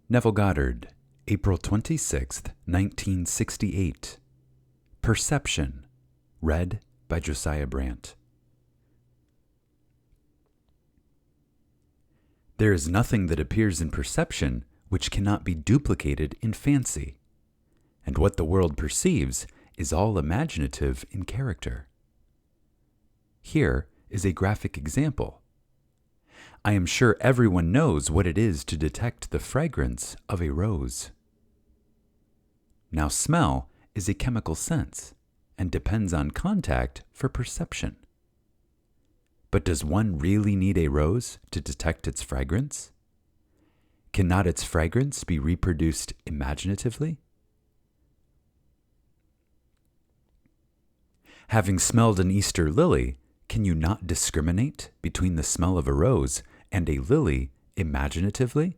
Neville Goddard, April 26, 1968. Perception. Read by Josiah Brandt. There is nothing that appears in perception which cannot be duplicated in fancy, and what the world perceives is all imaginative in character. Here is a graphic example. I am sure everyone knows what it is to detect the fragrance of a rose. Now, smell is a chemical sense and depends on contact for perception. But does one really need a rose to detect its fragrance? Cannot its fragrance be reproduced imaginatively? Having smelled an Easter lily, can you not discriminate between the smell of a rose and a lily imaginatively?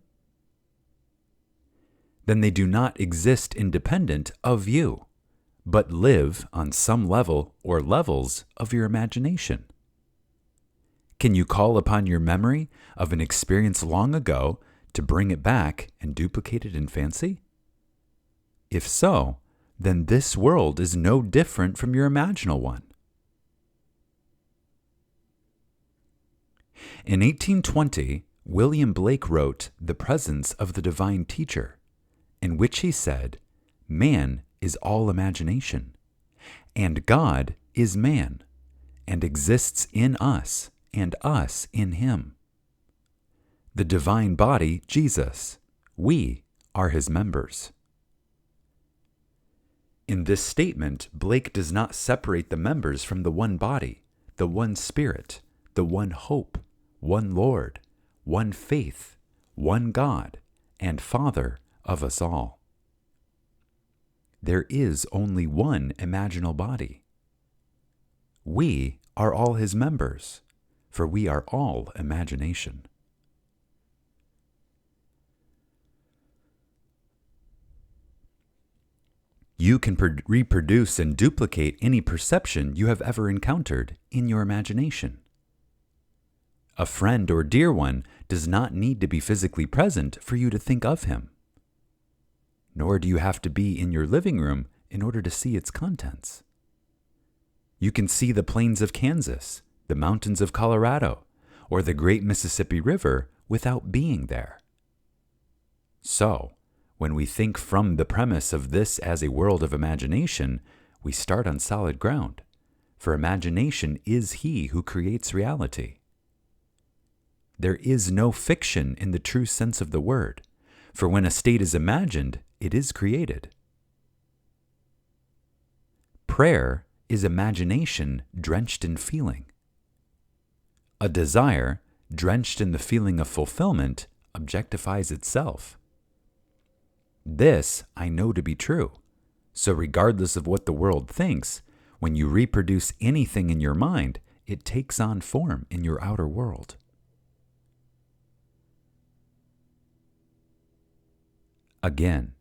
Then they do not exist independent of you, but live on some level or levels of your imagination. Can you call upon your memory of an experience long ago to bring it back and duplicate it in fancy? If so, then this world is no different from your imaginal one. In 1820, William Blake wrote The Presence of the Divine Teacher, in which he said, "Man is all imagination, and God is man, and exists in us, and us in him. The divine body, Jesus, we are his members." In this statement, Blake does not separate the members from the one body, the one spirit, the one hope, one Lord, one faith, one God, and Father of us all. There is only one imaginal body. We are all his members, for we are all imagination. You can reproduce and duplicate any perception you have ever encountered in your imagination. A friend or dear one does not need to be physically present for you to think of him. Nor do you have to be in your living room in order to see its contents. You can see the plains of Kansas, the mountains of Colorado, or the great Mississippi River without being there. So, when we think from the premise of this as a world of imagination, we start on solid ground, for imagination is he who creates reality. There is no fiction in the true sense of the word, for when a state is imagined, it is created. Prayer is imagination drenched in feeling. A desire, drenched in the feeling of fulfillment, objectifies itself. This I know to be true, so regardless of what the world thinks, when you reproduce anything in your mind, it takes on form in your outer world. Again,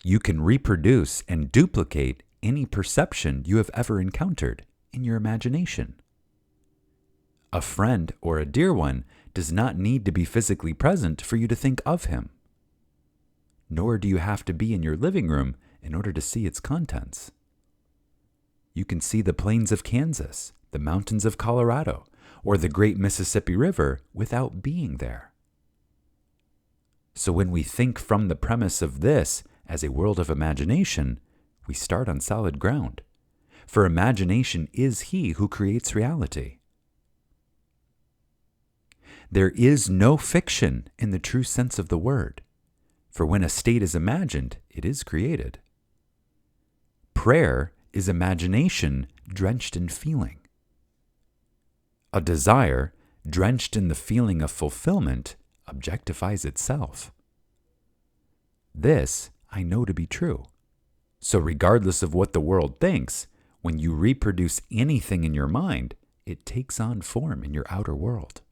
you can reproduce and duplicate any perception you have ever encountered in your imagination. A friend or a dear one does not need to be physically present for you to think of him. Nor do you have to be in your living room in order to see its contents. You can see the plains of Kansas, the mountains of Colorado, or the great Mississippi River without being there. So when we think from the premise of this as a world of imagination, we start on solid ground, for imagination is he who creates reality. There is no fiction in the true sense of the word, for when a state is imagined, it is created. Prayer is imagination drenched in feeling. A desire, drenched in the feeling of fulfillment, objectifies itself. This I know to be true. So regardless of what the world thinks, when you reproduce anything in your mind, it takes on form in your outer world.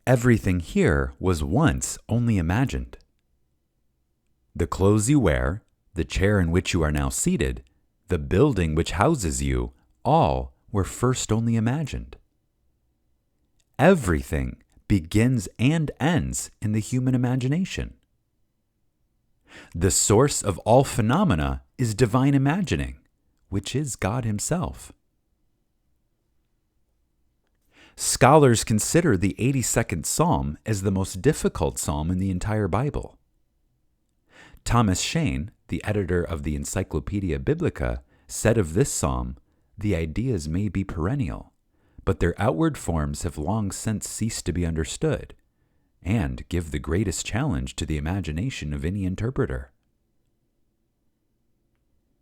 Everything here was once only imagined. The clothes you wear, the chair in which you are now seated, the building which houses you, all were first only imagined. Everything begins and ends in the human imagination. The source of all phenomena is divine imagining, which is God Himself. Scholars consider the 82nd Psalm as the most difficult psalm in the entire Bible. Thomas Shane, the editor of the Encyclopedia Biblica, said of this psalm, "The ideas may be perennial, but their outward forms have long since ceased to be understood, and give the greatest challenge to the imagination of any interpreter."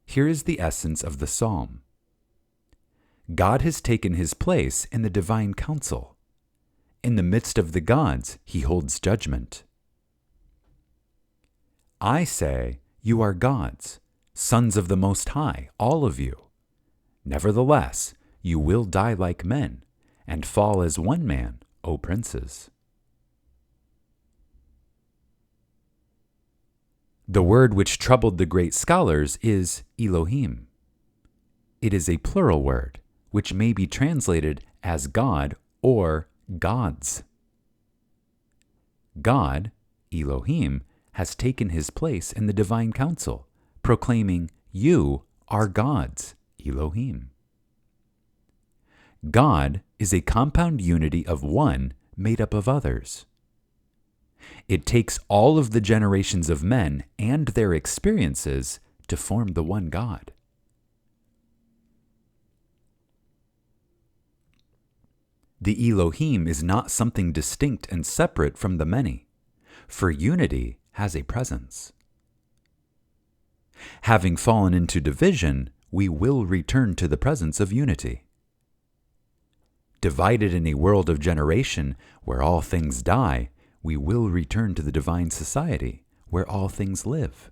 Here is the essence of the psalm. God has taken His place in the divine council. In the midst of the gods, He holds judgment. I say, you are gods, sons of the Most High, all of you. Nevertheless, you will die like men, and fall as one man, O princes. The word which troubled the great scholars is Elohim. It is a plural word, which may be translated as God or gods. God, Elohim, has taken His place in the divine council, proclaiming, "You are gods, Elohim." God is a compound unity of one made up of others. It takes all of the generations of men and their experiences to form the one God. The Elohim is not something distinct and separate from the many, for unity has a presence. Having fallen into division, we will return to the presence of unity. Divided in a world of generation where all things die, we will return to the divine society where all things live.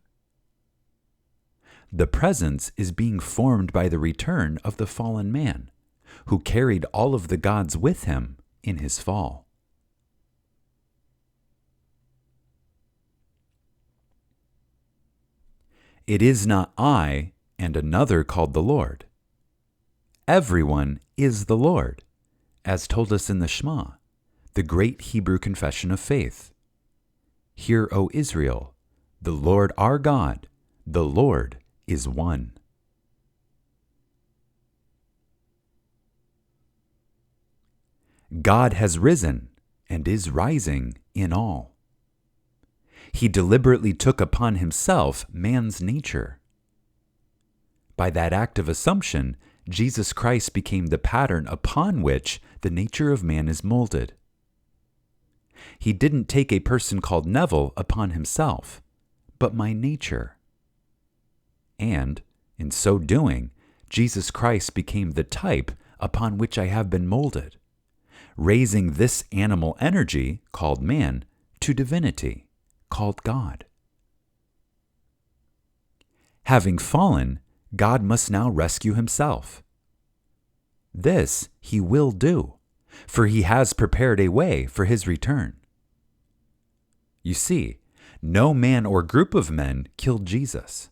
The presence is being formed by the return of the fallen man, who carried all of the gods with him in his fall. It is not I and another called the Lord. Everyone is the Lord, as told us in the Shema, the great Hebrew confession of faith. Hear, O Israel, the Lord our God, the Lord is one. God has risen and is rising in all. He deliberately took upon Himself man's nature. By that act of assumption, Jesus Christ became the pattern upon which the nature of man is molded. He didn't take a person called Neville upon Himself, but my nature. And, in so doing, Jesus Christ became the type upon which I have been molded, raising this animal energy, called man, to divinity, called God. Having fallen, God must now rescue Himself. This He will do, for He has prepared a way for His return. You see, no man or group of men killed Jesus.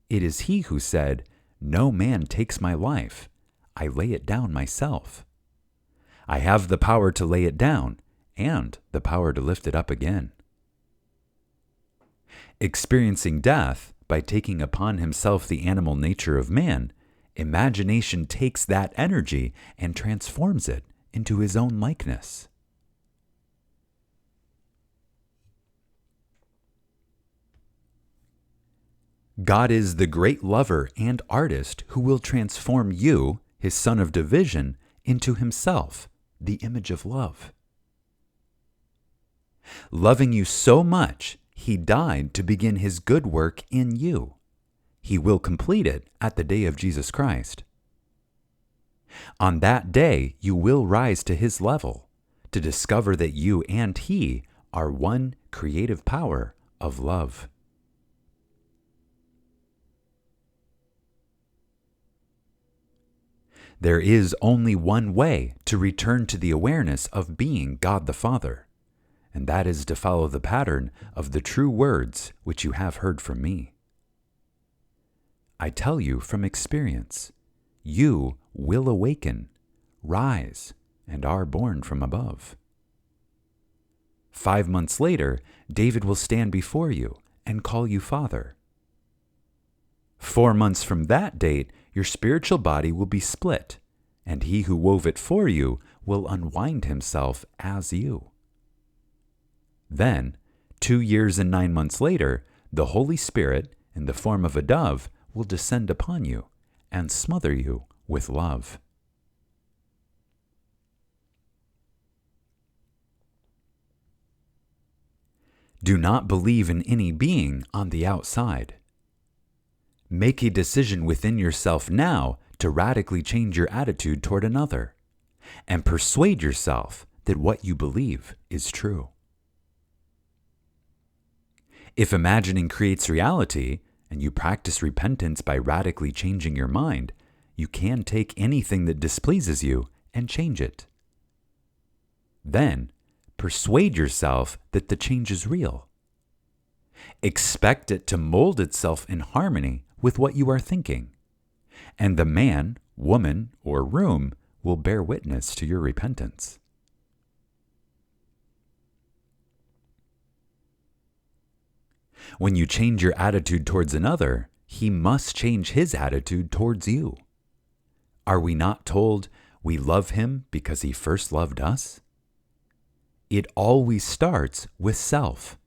It is He who said, "No man takes my life, I lay it down myself. I have the power to lay it down and the power to lift it up again." Experiencing death by taking upon Himself the animal nature of man, imagination takes that energy and transforms it into His own likeness. God is the great lover and artist who will transform you, His son of division, into Himself, the image of love. Loving you so much, He died to begin His good work in you. He will complete it at the day of Jesus Christ. On that day, you will rise to His level, to discover that you and He are one creative power of love. There is only one way to return to the awareness of being God the Father, and that is to follow the pattern of the true words which you have heard from me. I tell you from experience, you will awaken, rise, and are born from above. 5 months later, David will stand before you and call you Father. 4 months from that date, your spiritual body will be split, and he who wove it for you will unwind himself as you. Then, 2 years and 9 months later, the Holy Spirit, in the form of a dove, will descend upon you and smother you with love. Do not believe in any being on the outside. Make a decision within yourself now to radically change your attitude toward another, and persuade yourself that what you believe is true. If imagining creates reality, and you practice repentance by radically changing your mind, you can take anything that displeases you and change it. Then, persuade yourself that the change is real. Expect it to mold itself in harmony with what you are thinking, and the man, woman, or room will bear witness to your repentance. When you change your attitude towards another, he must change his attitude towards you. Are we not told we love him because he first loved us? It always starts with self.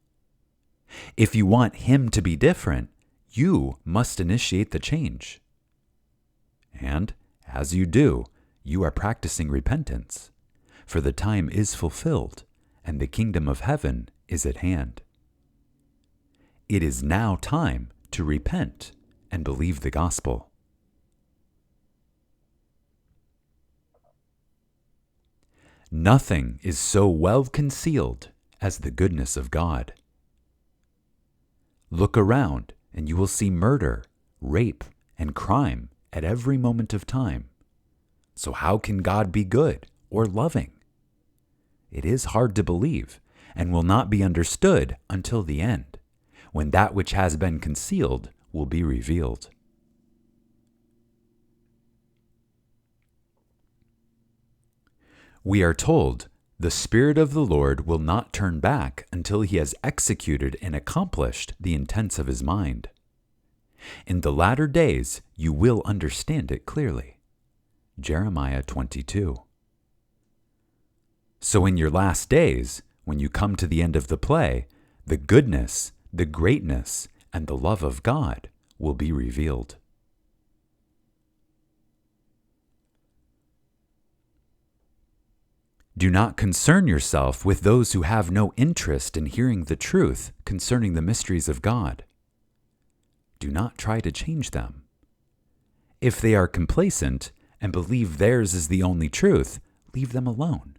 If you want him to be different, you must initiate the change. And as you do, you are practicing repentance, for the time is fulfilled and the kingdom of heaven is at hand. It is now time to repent and believe the gospel. Nothing is so well concealed as the goodness of God. Look around and you will see murder, rape, and crime at every moment of time. So how can God be good or loving? It is hard to believe and will not be understood until the end, when that which has been concealed will be revealed. We are told, the Spirit of the Lord will not turn back until he has executed and accomplished the intents of his mind. In the latter days, you will understand it clearly. Jeremiah 22. So in your last days, when you come to the end of the play, the goodness, the greatness, and the love of God will be revealed. Do not concern yourself with those who have no interest in hearing the truth concerning the mysteries of God. Do not try to change them. If they are complacent and believe theirs is the only truth, leave them alone.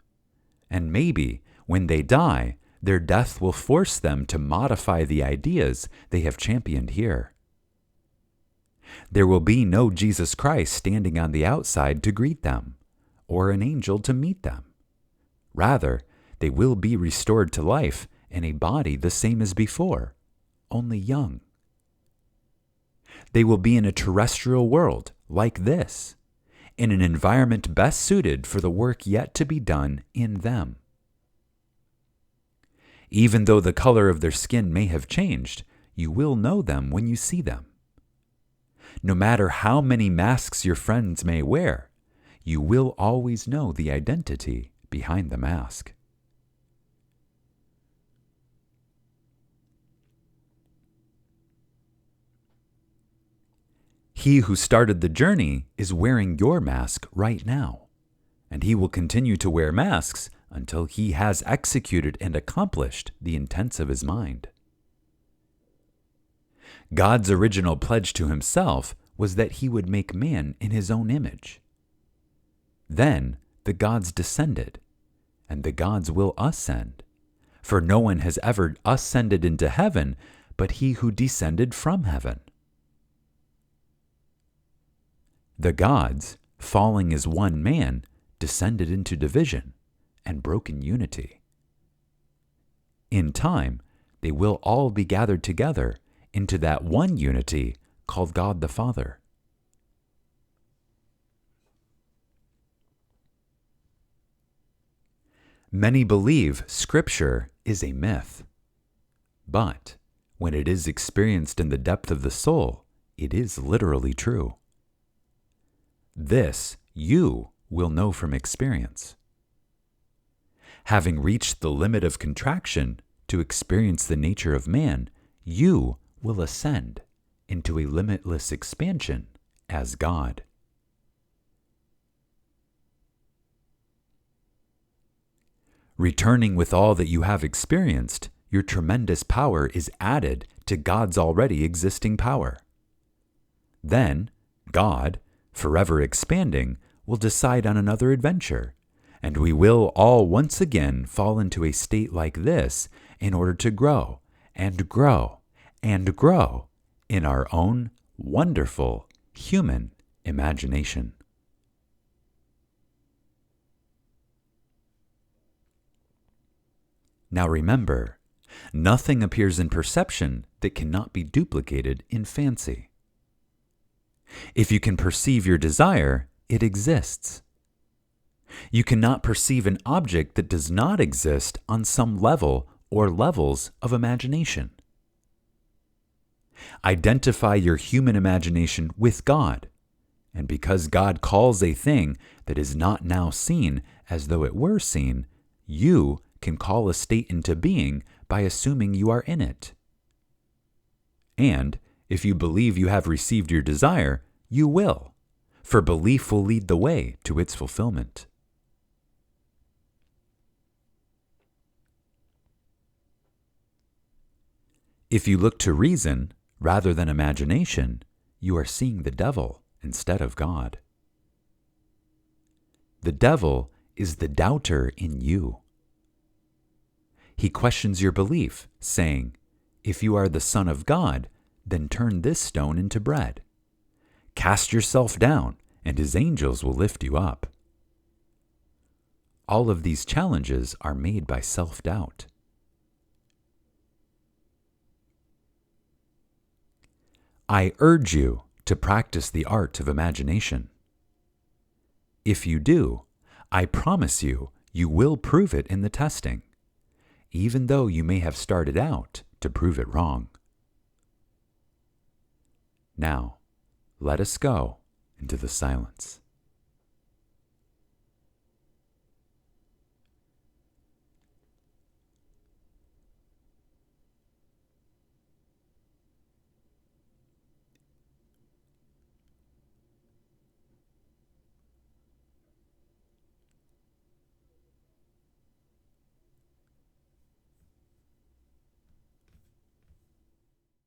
And maybe, when they die, their death will force them to modify the ideas they have championed here. There will be no Jesus Christ standing on the outside to greet them, or an angel to meet them. Rather, they will be restored to life in a body the same as before, only young. They will be in a terrestrial world like this, in an environment best suited for the work yet to be done in them. Even though the color of their skin may have changed, you will know them when you see them. No matter how many masks your friends may wear, you will always know the identity behind the mask. He who started the journey is wearing your mask right now, and he will continue to wear masks until he has executed and accomplished the intents of his mind. God's original pledge to himself was that he would make man in his own image. Then the gods descended, and the gods will ascend, for no one has ever ascended into heaven but he who descended from heaven. The gods, falling as one man, descended into division and broken unity. In time, they will all be gathered together into that one unity called God the Father. Many believe Scripture is a myth, but when it is experienced in the depth of the soul, it is literally true. This you will know from experience. Having reached the limit of contraction to experience the nature of man, you will ascend into a limitless expansion as God. Returning with all that you have experienced, your tremendous power is added to God's already existing power. Then, God, forever expanding, will decide on another adventure, and we will all once again fall into a state like this in order to grow and grow and grow in our own wonderful human imagination. Now remember, nothing appears in perception that cannot be duplicated in fancy. If you can perceive your desire, it exists. You cannot perceive an object that does not exist on some level or levels of imagination. Identify your human imagination with God, and because God calls a thing that is not now seen as though it were seen, you can call a state into being by assuming you are in it. And if you believe you have received your desire, you will, for belief will lead the way to its fulfillment. If you look to reason rather than imagination, you are seeing the devil instead of God. The devil is the doubter in you. He questions your belief, saying, "If you are the Son of God, then turn this stone into bread. Cast yourself down, and his angels will lift you up." All of these challenges are made by self-doubt. I urge you to practice the art of imagination. If you do, I promise you, you will prove it in the testing, even though you may have started out to prove it wrong. Now, let us go into the silence.